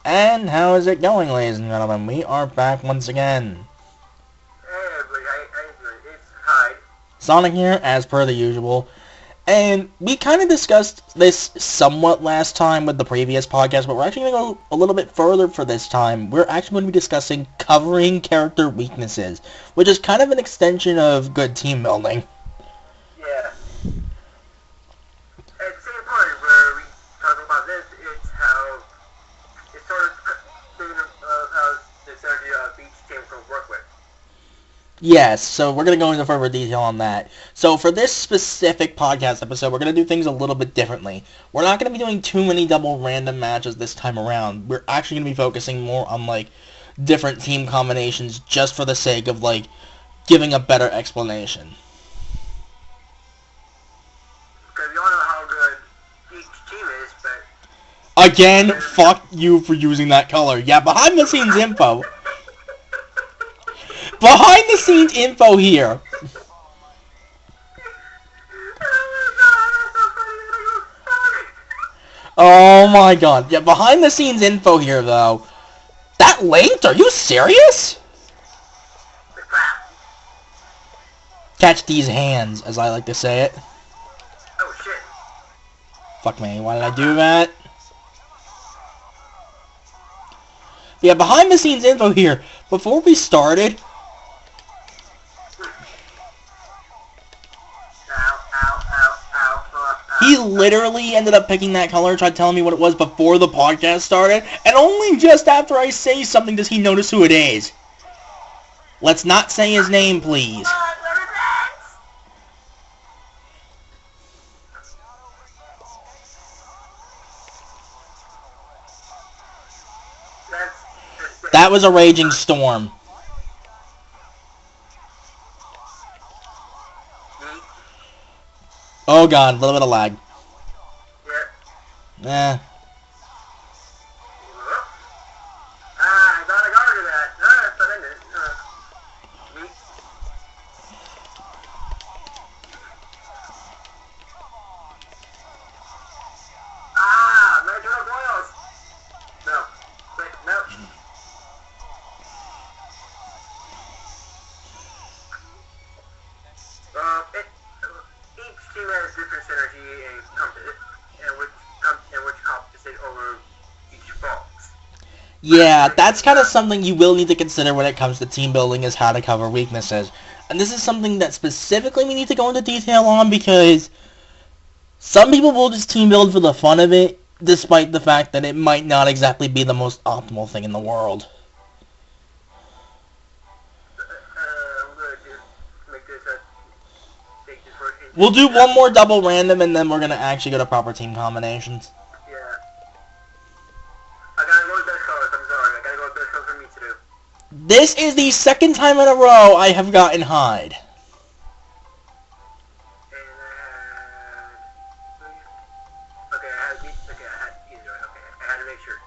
And how is it going, ladies and gentlemen? We are back once again. Hey everybody, how you doing? It's Hyde. Sonic here, as per the usual. And we kind of discussed this somewhat last time with the previous podcast, but we're actually going to go a little bit further for this time. We're actually going to be discussing covering character weaknesses, which is kind of an extension of good team building. Yeah. At the same point where we talk about this, it's how it's sort of thinking of how the synergy of each team can work with. Yes, so we're going to go into further detail on that. So for this specific podcast episode, we're going to do things a little bit differently. We're not going to be doing too many double random matches this time around. We're actually going to be focusing more on, different team combinations just for the sake of, giving a better explanation. Because we all know how good each team is, but... Again, fuck you for using that color. Yeah, behind the scenes info. Behind the scenes info here. Oh my god. Yeah, behind the scenes info here, though. That linked? Are you serious? Catch these hands, as I like to say it. Oh shit. Fuck me, why did I do that? Yeah, behind the scenes info here. Before we started... He literally ended up picking that color, tried telling me what it was before the podcast started, and only just after I say something does he notice who it is. Let's not say his name, please. That was a raging storm. Oh god, a little bit of lag. Yeah. Eh. I got to that. But I didn't. Natural boils. No. Wait, no. Each team has different synergy and which compensate over each box. Yeah, that's kind of something you will need to consider when it comes to team building, is how to cover weaknesses. And this is something that specifically we need to go into detail on, because some people will just team build for the fun of it, despite the fact that it might not exactly be the most optimal thing in the world. I'm going to make this take this first. We'll do one more double random, and then we're going to actually go to proper team combinations. Yeah. I gotta go with best colors, I'm sorry. I gotta go with best colors for me to do. This is the second time in a row I have gotten Hyde. Okay, I had either way. Okay, I had to make sure.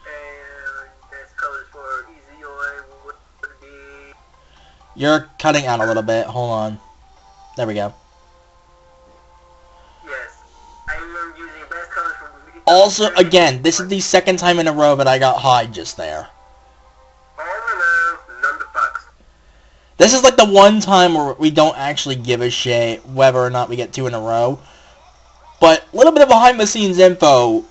And best colors for Easy Oi would be... You're cutting out a little bit. Hold on. There we go. Yes. I am using best colors for... Also, again, this is the second time in a row that I got Hyde just there. Oh no, none the fucks. This is like the one time where we don't actually give a shit whether or not we get two in a row. But a little bit of behind the scenes info.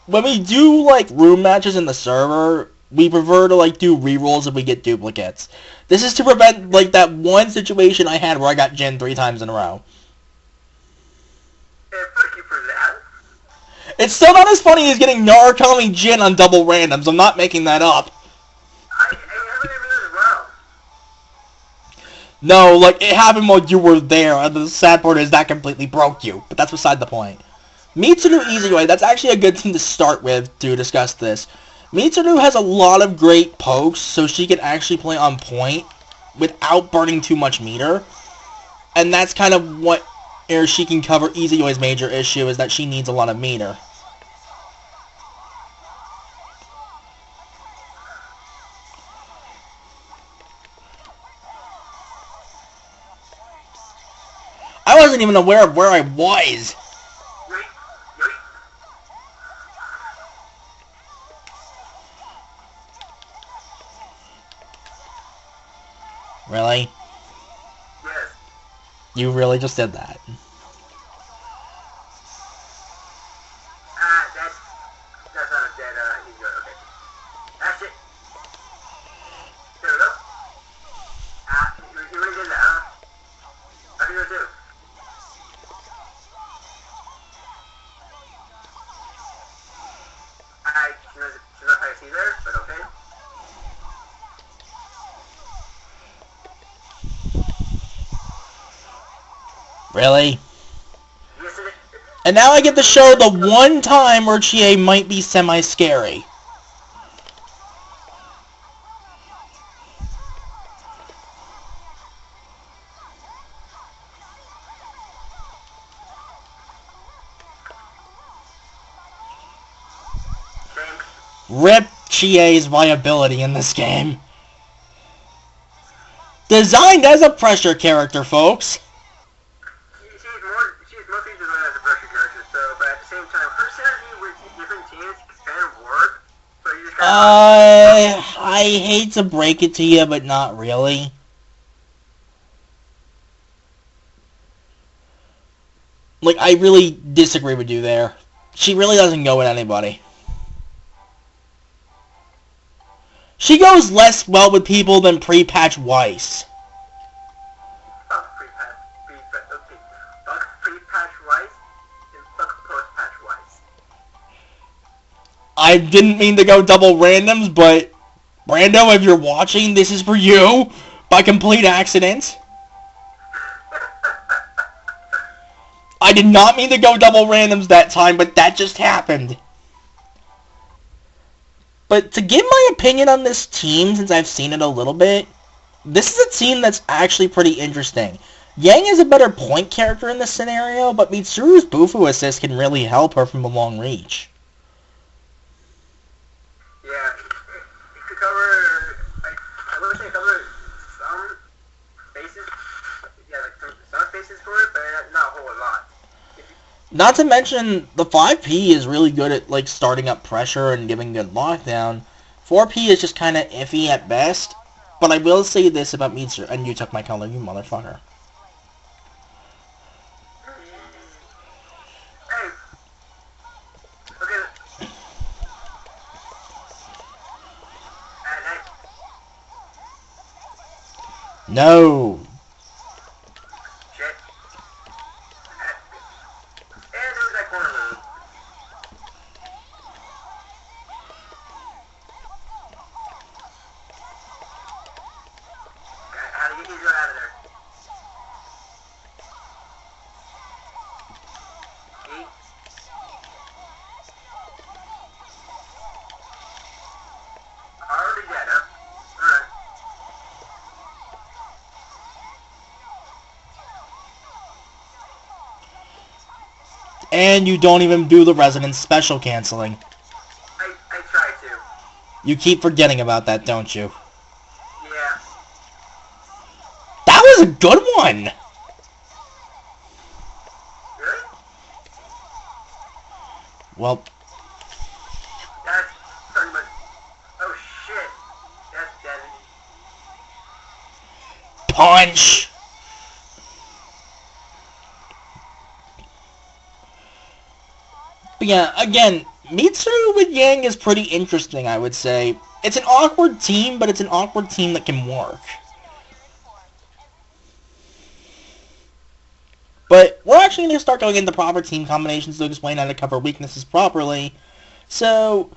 When we do room matches in the server, we prefer to do rerolls if we get duplicates. This is to prevent that one situation I had where I got Jin 3 times in a row. And fuck you for that. It's still not as funny as getting Narukami Jin on double randoms. I'm not making that up. I haven't even as well. No, it happened while you were there, and the sad part is that completely broke you. But that's beside the point. Mitsuru Easy Way, that's actually a good team to start with to discuss this. Mitsuru has a lot of great pokes, so she can actually play on point without burning too much meter. And that's kind of what she can cover Easy Way's major issue, is that she needs a lot of meter. I wasn't even aware of where I was. Really? Yes. You really just did that? That's not a dead, easy one. Okay. That's it. There we go. You already did that, huh? I can do it too. She's not how I see there, but okay. Really? Yes, it is. And now I get to show the one time where Chie might be semi-scary. Rip Chie's viability in this game. Designed as a pressure character, folks. She's mostly designed as a pressure character, so, but at the same time, her synergy with different teams can kind of work, but you just gotta... I hate to break it to you, but not really. Like, I really disagree with you there. She really doesn't go with anybody. She goes less well with people than pre-patch Weiss. Fuck pre-patch Weiss and fuck post-patch Weiss. I didn't mean to go double randoms, but Brando, if you're watching, this is for you by complete accident. I did not mean to go double randoms that time, but that just happened. But to give my opinion on this team, since I've seen it a little bit, this is a team that's actually pretty interesting. Yang is a better point character in this scenario, but Mitsuru's Bufu assist can really help her from a long reach. Yeah, it could cover, I would say cover some bases, yeah, like some bases for it, but not a whole lot. Not to mention, the 5P is really good at, like, starting up pressure and giving good lockdown. 4P is just kind of iffy at best. But I will say this about Mitsuru, and you took my color, you motherfucker. Hey. Okay. No. Shit. And there was that corner move. How to get these out of there. Eight. Already dead, huh? Alright. And you don't even do the Resonance special canceling. I tried to. You keep forgetting about that, don't you? Yeah. That was a good one! Really? Well, That's pretty much... Oh shit. That's dead. punch! But yeah, again, Mitsuru with Yang is pretty interesting, I would say. It's an awkward team, but it's an awkward team that can work. But we're actually going to start going into proper team combinations to explain how to cover weaknesses properly. So,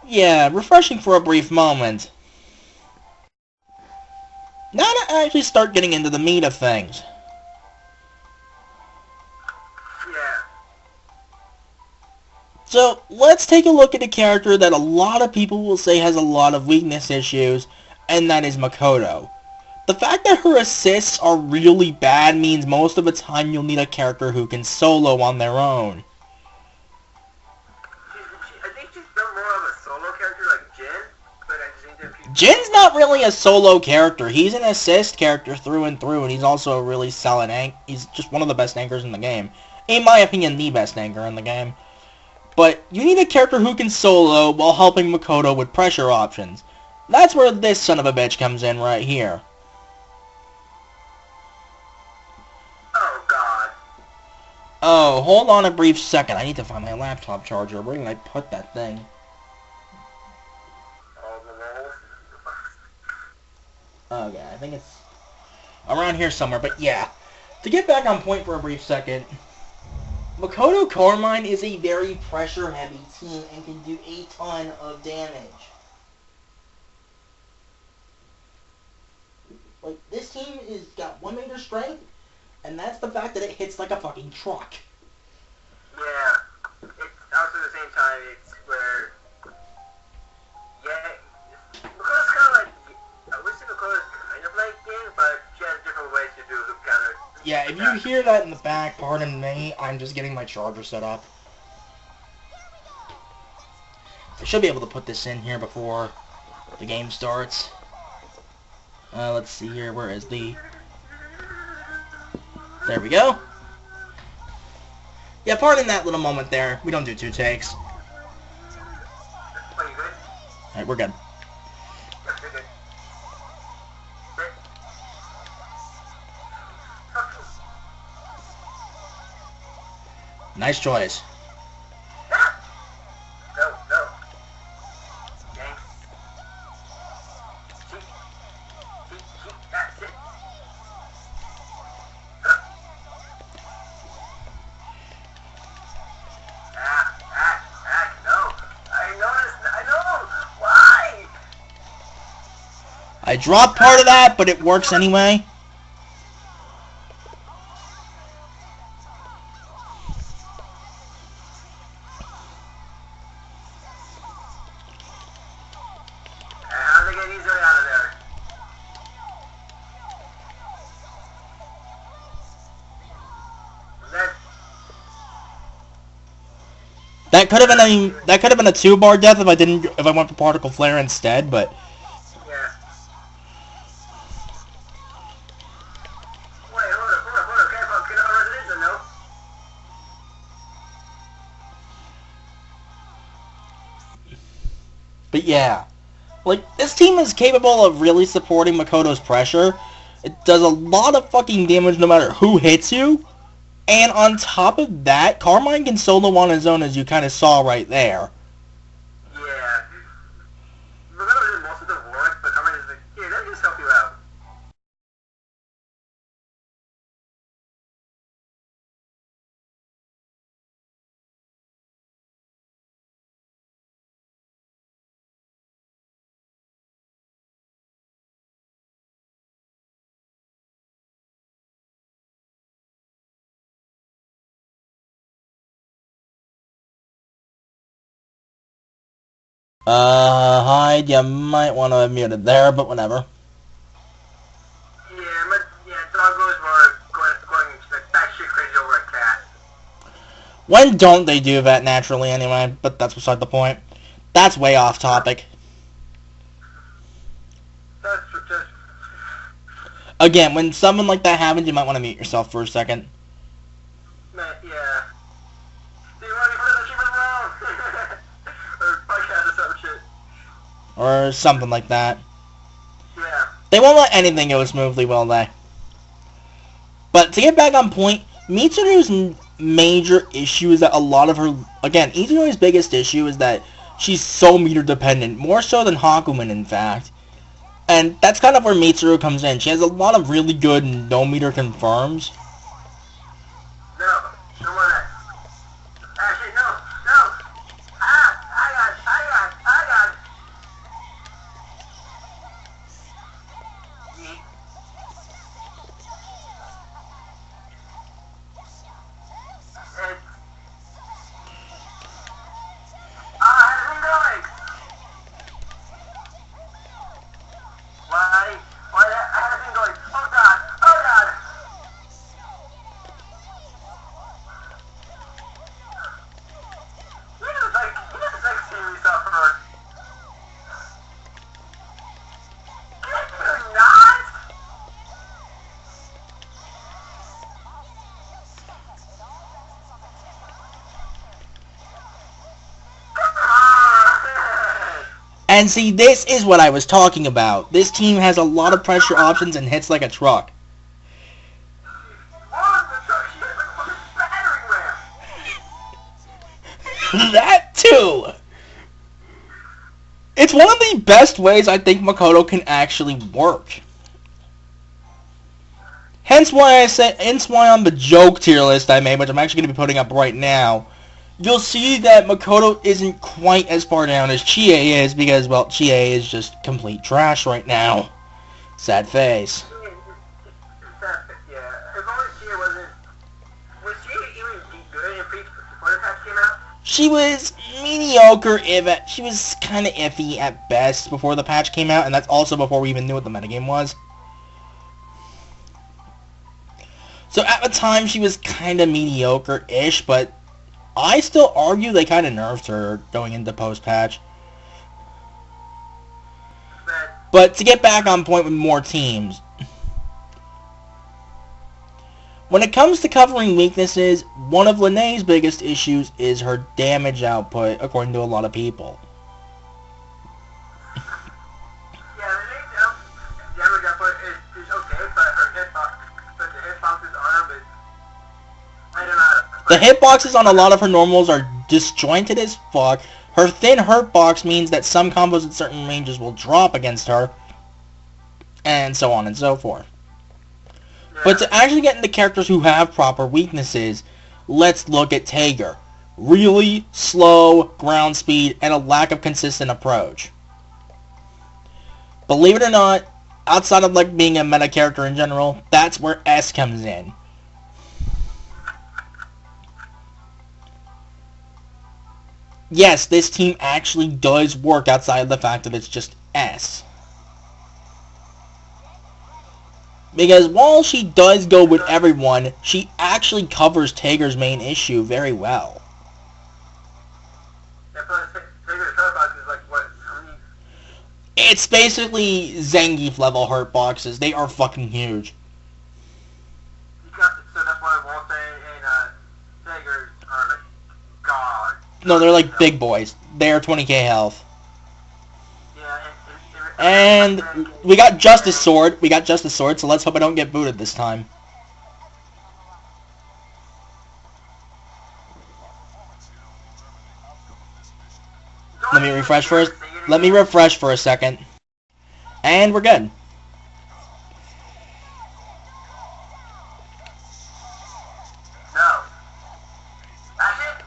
yeah, refreshing for a brief moment. Now to actually start getting into the meat of things. Yeah. So, let's take a look at a character that a lot of people will say has a lot of weakness issues, and that is Makoto. The fact that her assists are really bad means most of the time you'll need a character who can solo on their own. I think she's built more of a solo character like Jin, but I just think that Jin's not really a solo character. He's an assist character through and through, and he's also a really solid he's just one of the best anchors in the game. In my opinion, the best anchor in the game. But you need a character who can solo while helping Makoto with pressure options. That's where this son of a bitch comes in right here. So hold on a brief second. I need to find my laptop charger. Where did I put that thing? Okay, I think it's around here somewhere. But yeah, to get back on point for a brief second, Makoto Carmine is a very pressure-heavy team and can do a ton of damage. Like, this team is got 1 major strength, and that's the fact that it hits like a fucking truck. Yeah, it's also at the same time, it's where, yeah, Makoto's kind of like, I wish Makoto's kind of like game, but she has different ways to do hoop counter. Yeah, if you hear that in the back, pardon me, I'm just getting my charger set up. I should be able to put this in here before the game starts. Let's see here, where is the... There we go. Yeah, pardon that little moment there. We don't do 2 takes. Are you good? Alright, we're good. Yep, you're good. Nice choice. Go, go. Yanks. Cheek. Cheek, that's it. No. I noticed, I know. Why? I dropped part of that, but it works anyway. How do they get easily out of there? That could have been a 2-bar death if I went for particle flare instead, but Yeah. Wait, hold up. Can I residence or no? But yeah, like, this team is capable of really supporting Makoto's pressure. It does a lot of fucking damage no matter who hits you. And on top of that, Carmine can solo on his own, as you kind of saw right there. Yeah. Makoto did most of the work, but Carmine is like, here, let me just help you out. Hide, you might want to mute it there, but whatever. Doggos were going like batshit crazy over a cat. When don't they do that naturally anyway? But that's beside the point. That's way off topic. That's just... Again, when something like that happens, you might want to mute yourself for a second. Man, yeah. Do you want to put the achievement wrong? Or podcast or some shit. Or something like that. Yeah. They won't let anything go smoothly, will they? But to get back on point, Mitsuru's major issue is that a lot of her... Again, Itsuno's biggest issue is that she's so meter dependent. More so than Hakumen, in fact. And that's kind of where Mitsuru comes in. She has a lot of really good no-meter confirms. No more of that. Actually, no. I got. Yeet. How's it going? Why? How's it going? Oh God. He doesn't like seeing me suffer. Can you not? Come on. And see, this is what I was talking about. This team has a lot of pressure options and hits like a truck. Oh, the truck, she has like a fucking battering ram. That too! It's one of the best ways I think Makoto can actually work. Hence why on the joke tier list I made, which I'm actually going to be putting up right now, you'll see that Makoto isn't quite as far down as Chie is because, well, Chie is just complete trash right now. Sad face. Yeah, if only Chie wasn't... Was Chie even good before the patch came out? She was mediocre, she was kind of iffy at best before the patch came out, and that's also before we even knew what the metagame was. So at the time, she was kind of mediocre-ish, but I still argue they kind of nerfed her going into post-patch. But to get back on point with more teams, when it comes to covering weaknesses, one of Linnea's biggest issues is her damage output, according to a lot of people. Yeah, Linnea's damage output is okay, but her hitboxes on them is... I don't know. The hitboxes on a lot of her normals are disjointed as fuck. Her thin hurtbox means that some combos at certain ranges will drop against her, and so on and so forth. But to actually get into characters who have proper weaknesses, let's look at Tager. Really slow ground speed and a lack of consistent approach. Believe it or not, outside of like being a meta character in general, that's where S comes in. Yes, this team actually does work outside of the fact that it's just S. Because while she does go with everyone, she actually covers Tager's main issue very well. Yeah, but Tager's hurtbox is like what? How many? It's basically Zangief level hurtboxes. They are fucking huge. So that's why Wolfen and Tager are like God. No, they're like big boys. They are 20k health. Yeah, and we got Justice Sword. So let's hope I don't get booted this time. Let me refresh for a second. And we're good. No. That's it?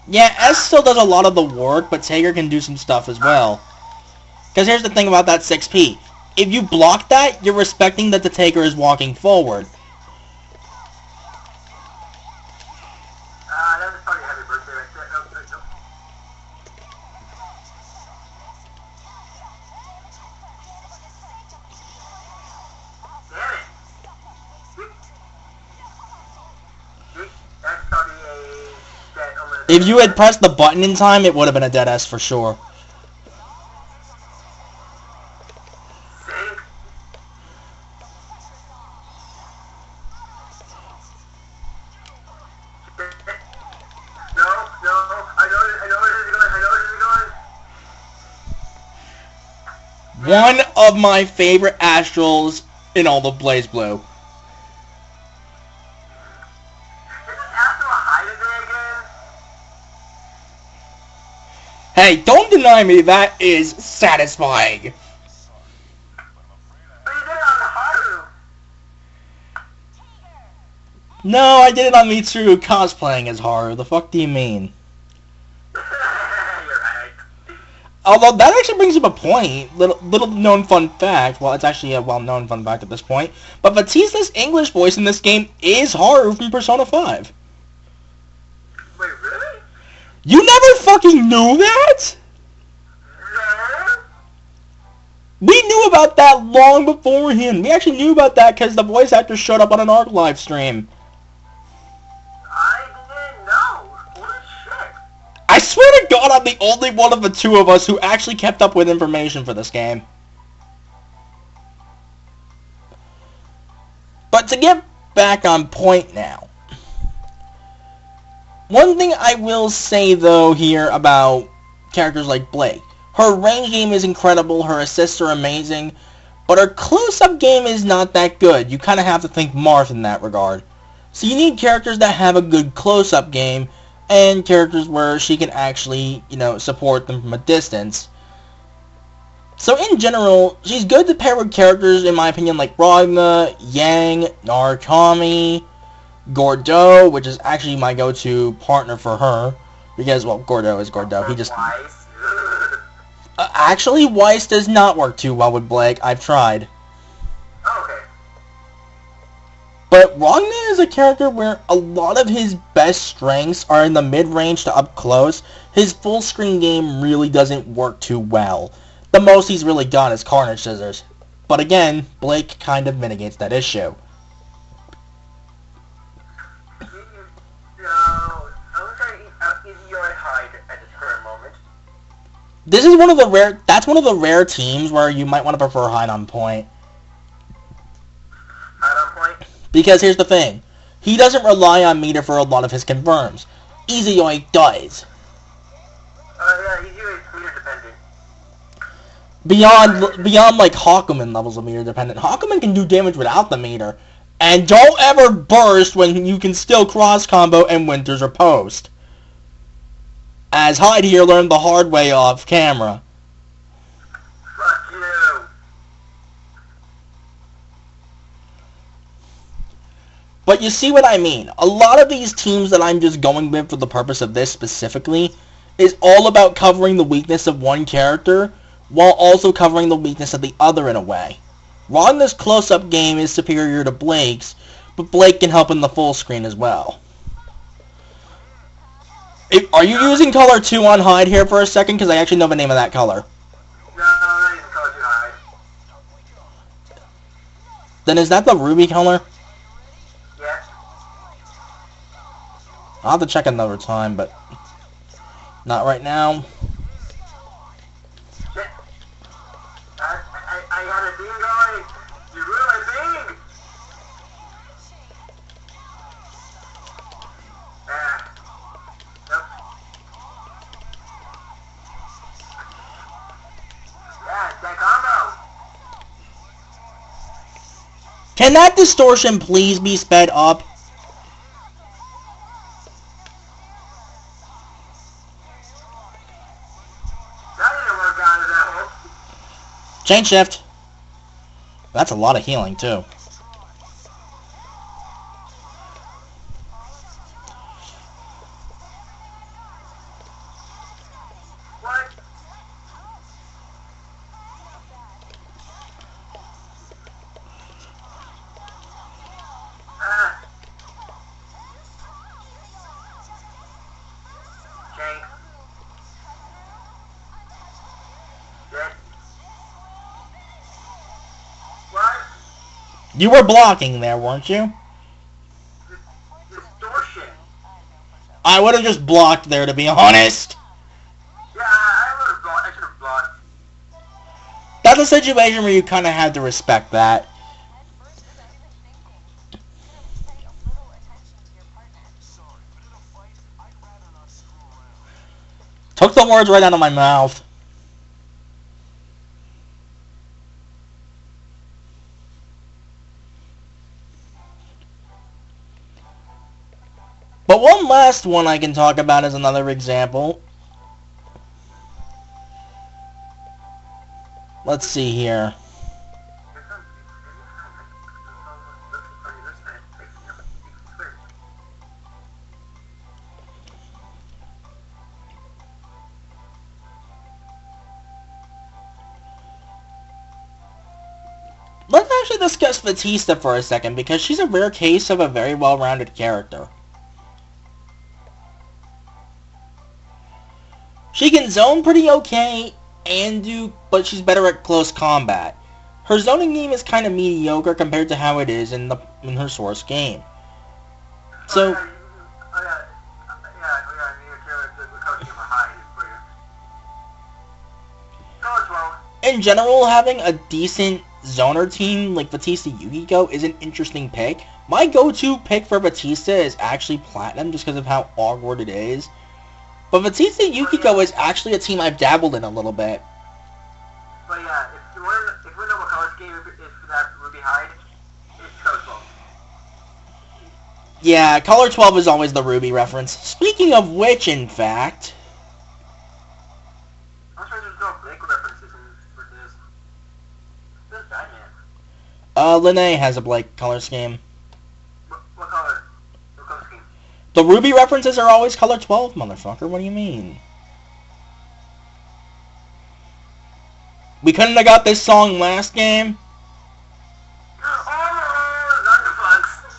Yeah, S still does a lot of the work, but Tager can do some stuff as well. Because here's the thing about that 6P. If you block that, you're respecting that the Tager is walking forward. That was probably happy birthday right there. Nope. Damn it. That's probably a dead almost. If you had pressed the button in time, it would have been a dead S for sure. One of my favorite Astrals in all of Blaze Blue. Is this Astral high today again? Hey, don't deny me, that is satisfying. But you did it on the Haru. No, I did it on Mitsuru cosplaying as Haru. The fuck do you mean? You're right. Although, that actually brings up a point. Little known fun fact. Well, it's actually a well-known fun fact at this point. But Batista's English voice in this game is Haru from Persona 5. Wait, really? You never fucking knew that? No. We knew about that long beforehand. We actually knew about that because the voice actor showed up on an ARC live stream. I didn't know. Holy shit. I swear to God, I'm the only one of the two of us who actually kept up with information for this game. But to get back on point now, one thing I will say though here about characters like Blake, Her range game is incredible, her assists are amazing, but her close-up game is not that good. You kind of have to think Marth in that regard. So you need characters that have a good close-up game, and characters where she can actually, support them from a distance. So in general, she's good to pair with characters, in my opinion, like Ragna, Yang, Narukami, Gordeau, which is actually my go-to partner for her. Because, well, Gordeau is Gordeau. He just... actually, Weiss does not work too well with Blake. I've tried. Okay. But Ragna is a character where a lot of his best strengths are in the mid-range to up close. His full-screen game really doesn't work too well. The most he's really got is Carnage Scissors. But again, Blake kind of mitigates that issue. This is one of the rare... That's one of the rare teams where you might want to prefer Hide on Point. Hide on Point? Because here's the thing. He doesn't rely on meter for a lot of his confirms. Izuyoi does. Yeah, he's usually meter dependent. Beyond like Hakumen levels of meter dependent. Hakumen can do damage without the meter. And don't ever burst when you can still cross combo and Winter's Riposte. As Hyde here learned the hard way off camera. Fuck you. But you see what I mean. A lot of these teams that I'm just going with for the purpose of this specifically is all about covering the weakness of one character while also covering the weakness of the other in a way. Ragna's close-up game is superior to Blake's, but Blake can help in the full screen as well. Are you using color 2 on Hyde here for a second? Because I actually know the name of that color. No, I'm not using color 2 Hyde. Then is that the ruby color? Yeah. I'll have to check another time, but not right now. Shit. I had a thing going. You ruined my thing. Nope. Yeah, that combo. Can that distortion please be sped up? That didn't work out of that hole. Chain shift. That's a lot of healing too. What? Jake. Shit. What? You were blocking there, weren't you? Distortion. I would have just blocked there, to be honest. Yeah, I would have blocked. I should have blocked. That's a situation where you kind of had to respect that. Took the words right out of my mouth. But one last one I can talk about as another example. Let's see here. Let's actually discuss Batista for a second, because she's a rare case of a very well-rounded character. She can zone pretty okay, but she's better at close combat. Her zoning game is kind of mediocre compared to how it is in her source game. So, in general, having a decent zoner team like Batista Yukiko is an interesting pick. My go-to pick for Batista is actually Platinum, just because of how awkward it is. But Batista Yukiko is actually a team I've dabbled in a little bit. But yeah, if you want to know what color scheme is for that Ruby Hide, it's Color 12. Yeah, Color 12 is always the Ruby reference. Speaking of which, in fact... I'm sure there's no Blake references for this. This is Batman. Linnea has a Blake color scheme. What color? What color scheme? The Ruby references are always Color 12, motherfucker. What do you mean? We couldn't have got this song last game? Oh, not the fucks.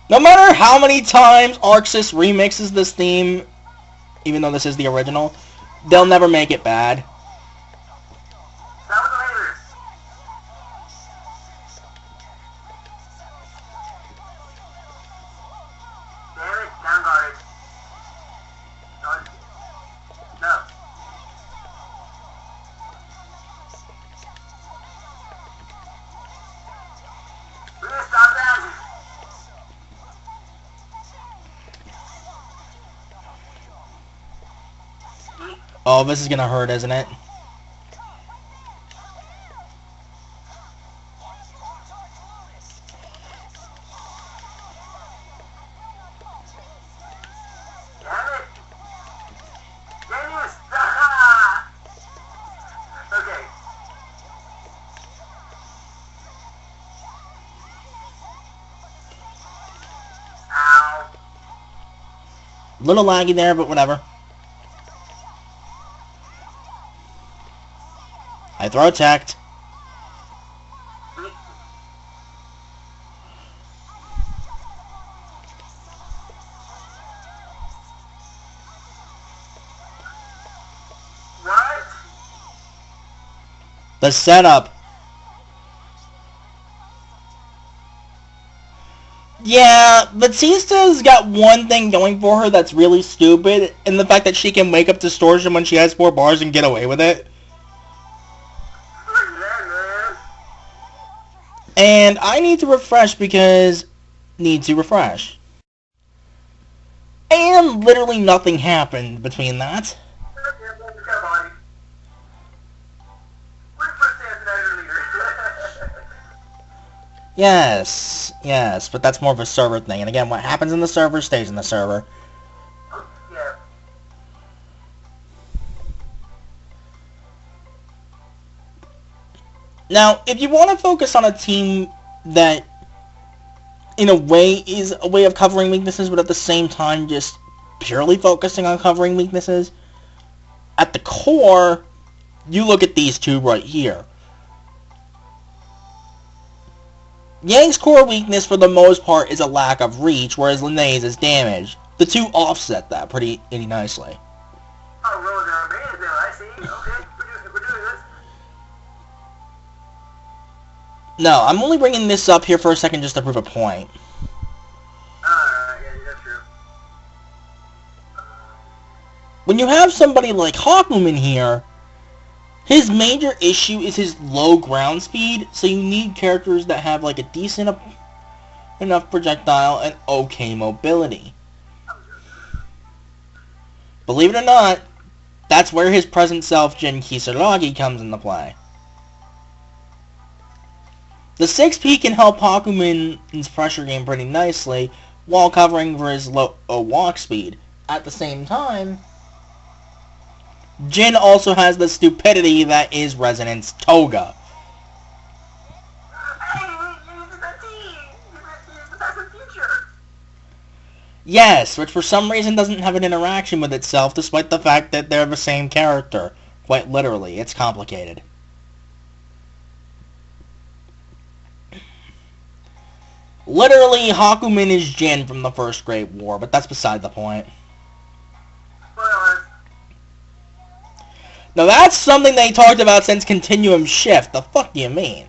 No matter how many times Arxis remixes this theme, even though this is the original, they'll never make it bad. That was the haters. Damn it, down guard. No. We're gonna stop that. Oh, this is gonna hurt, isn't it? Damn it. Genius. Okay. Ow. Little laggy there, but whatever. I throw attacked. What? The setup. Yeah, Batista's got one thing going for her that's really stupid, and the fact that she can wake up distortion when she has 4 bars and get away with it. And I need to refresh because need to refresh. And literally nothing happened between that. Yes, yes, but that's more of a server thing. And again, what happens in the server stays in the server. Yeah. Now, if you want to focus on a team that, in a way, is a way of covering weaknesses, but at the same time just purely focusing on covering weaknesses, at the core, you look at these two right here. Yang's core weakness, for the most part, is a lack of reach, whereas Linnea's is damage. The two offset that pretty nicely. Oh, well, there, I see. Okay, we're doing this. No, I'm only bringing this up here for a second just to prove a point. Yeah, that's true. When you have somebody like Hakumen here, his major issue is his low ground speed, so you need characters that have like a decent enough projectile and okay mobility. Believe it or not, that's where his present self, Jin Kisaragi, comes into play. The 6P can help Hakumen's pressure game pretty nicely, while covering for his low walk speed. At the same time, Jin also has the stupidity that is Resonance Toga. Yes, which for some reason doesn't have an interaction with itself, despite the fact that they're the same character. Quite literally, it's complicated. Literally, Hakumen is Jin from the First Great War, but that's beside the point. Now that's something they talked about since Continuum Shift. The fuck do you mean?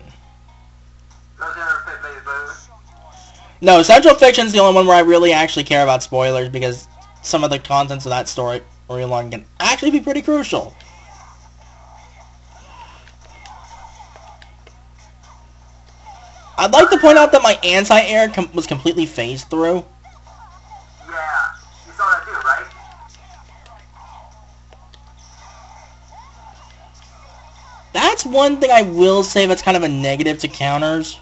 No, Central Fiction's the only one where I really actually care about spoilers, because some of the contents of that storyline can actually be pretty crucial. I'd like to point out that my anti-air was completely phased through. Yeah, you saw that too, right? That's one thing I will say that's kind of a negative to counters.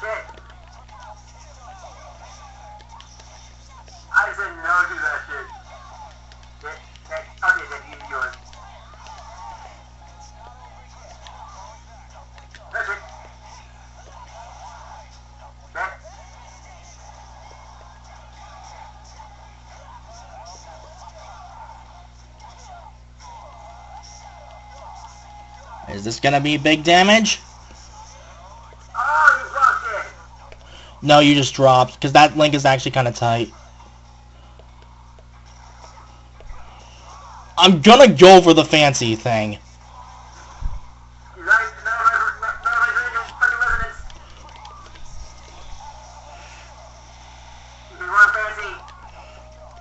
Shit. I said no to that shit. Okay, then you do it. That's it. That. Is this gonna be big damage? Oh, you blocked it. No, you just dropped, because that link is actually kind of tight. I'm gonna go for the fancy thing.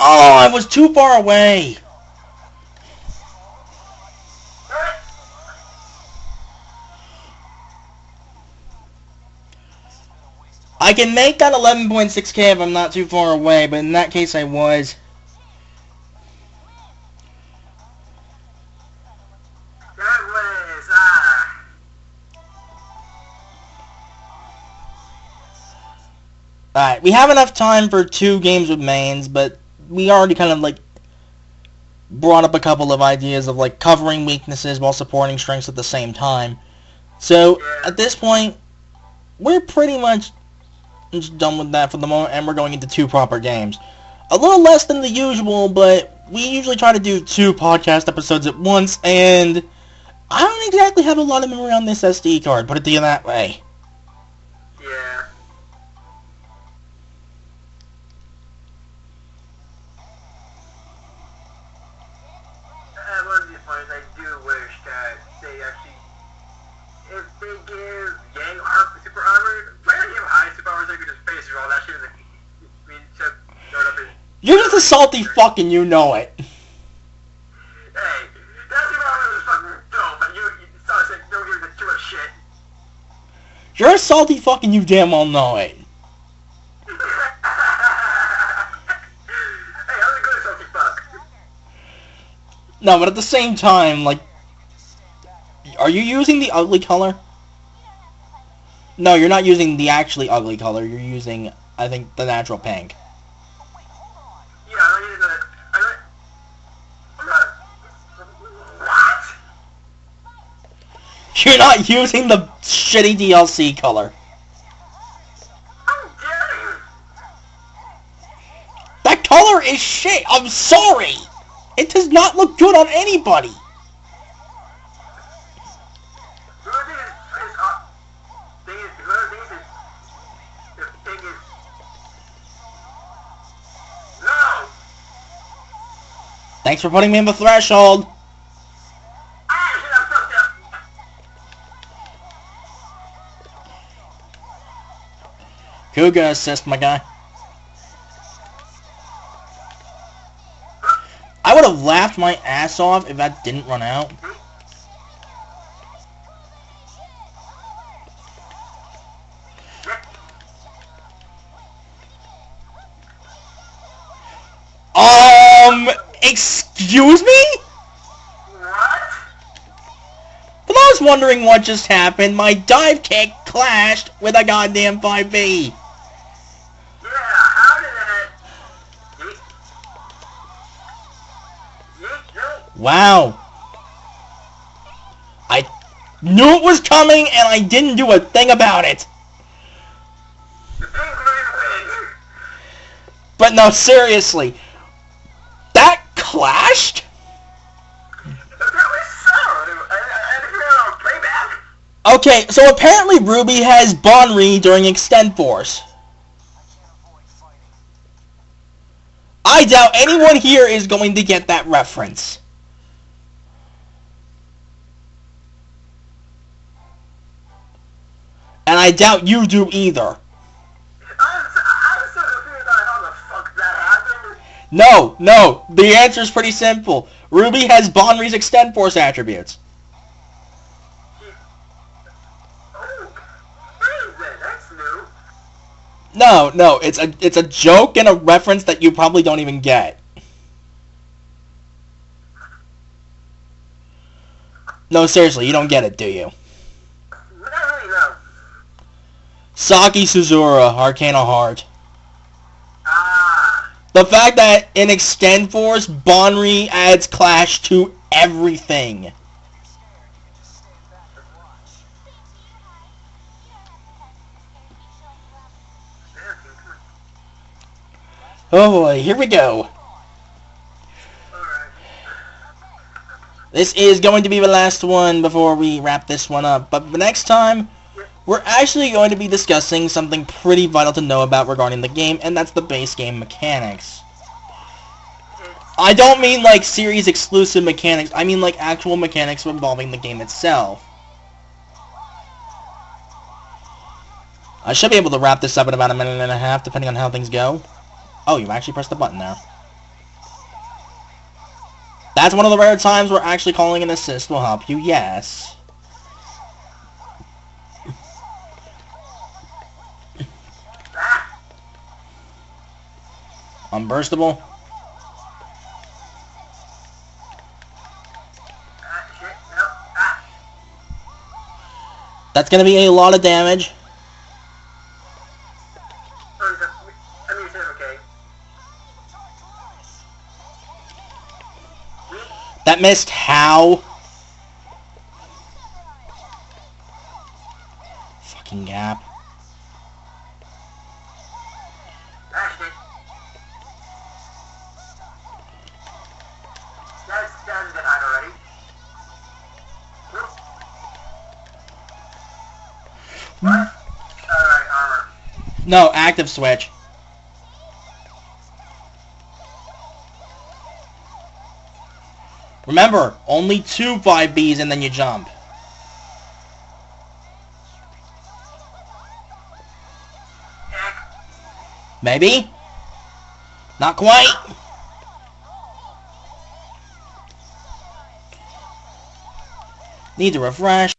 Oh, I was too far away. I can make that 11.6k if I'm not too far away, but in that case I was. Alright, we have enough time for 2 games with mains, but we already kind of, like, brought up a couple of ideas of, like, covering weaknesses while supporting strengths at the same time. So, at this point, we're pretty much just done with that for the moment, and we're going into 2 proper games. A little less than the usual, but we usually try to do 2 podcast episodes at once, and I don't exactly have a lot of memory on this SD card, put it to you that way. Yeah. At one of these points, I do wish that they actually, if they give Yang super armor, why not give him high super armor so he could just face through all that shit? I mean, just throw it up his... You're just a salty fucking you know it. Hey, that super armor is fucking dope, but you don't give it too much shit. You're a salty fucking you damn well know it. Hey, I'm a good salty fuck. No, but at the same time, like, are you using the ugly color? No, you're not using the actually ugly color. You're using, I think, the natural pink. Yeah, I'm using the... What? You're not using the shitty DLC color. How dare you? That color is shit. I'm sorry. It does not look good on anybody. Thanks for putting me in the threshold. Kuga assist, my guy. I would have laughed my ass off if that didn't run out. Excuse me? What? But I was wondering what just happened. My dive kick clashed with a goddamn 5B. Yeah, how did that... Wow. I knew it was coming and I didn't do a thing about it. The penguin wins. But no, seriously. That clashed? Okay, so apparently Ruby has Bonri during Extend Force. I doubt anyone here is going to get that reference. And I doubt you do either. No, the answer is pretty simple. Ruby has Bonri's Extend Force attributes. No, it's a joke and a reference that you probably don't even get. No, seriously, you don't get it, do you? Not really, no. Saki Suzura, Arcana Heart. Ah. The fact that in Extend Force, Bonri adds Clash to everything. Oh boy, here we go. Alright. This is going to be the last one before we wrap this one up. But the next time, we're actually going to be discussing something pretty vital to know about regarding the game, and that's the base game mechanics. I don't mean like series exclusive mechanics, I mean like actual mechanics involving the game itself. I should be able to wrap this up in about a minute and a half, depending on how things go. Oh, you've actually pressed the button now. That's one of the rare times where actually calling an assist will help you, yes. Unburstable. Shit, no. Ah. That's gonna be a lot of damage. I mean, it's okay. That missed how? Fucking gap. Ah, shit. That's been hot already. Whoops. What? Alright, armor. No, active switch. Remember, only 2 5Bs and then you jump. Heck. Maybe? Not quite. Need to refresh.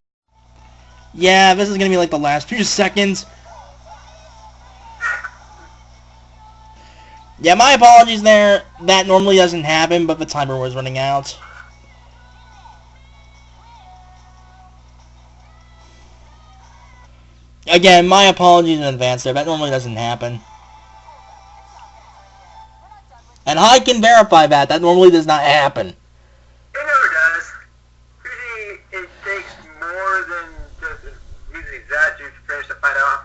Yeah, this is gonna be like the last few seconds. Yeah, my apologies there. That normally doesn't happen, but the timer was running out. Again, my apologies in advance there. That normally doesn't happen. And I can verify that. That normally does not happen. It never does. Usually it takes more than just usually that to finish the fight off.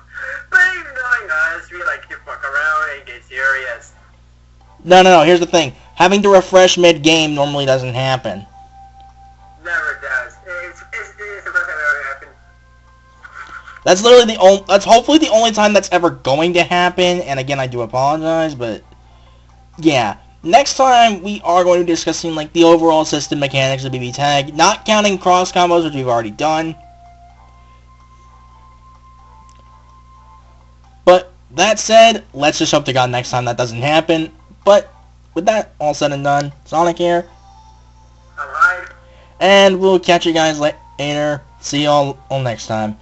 But even knowing us, we like to fuck around and get serious. No. Here's the thing. Having to refresh mid-game normally doesn't happen. Never does. It's the first time it ever happened. That's literally the only. That's hopefully the only time that's ever going to happen. And again, I do apologize, but yeah. Next time we are going to be discussing like the overall system mechanics of BBTAG, not counting cross combos, which we've already done. But that said, let's just hope to God next time that doesn't happen. But with that all said and done, Sonic here, I'm hide. and we'll catch you guys later. See y'all next time.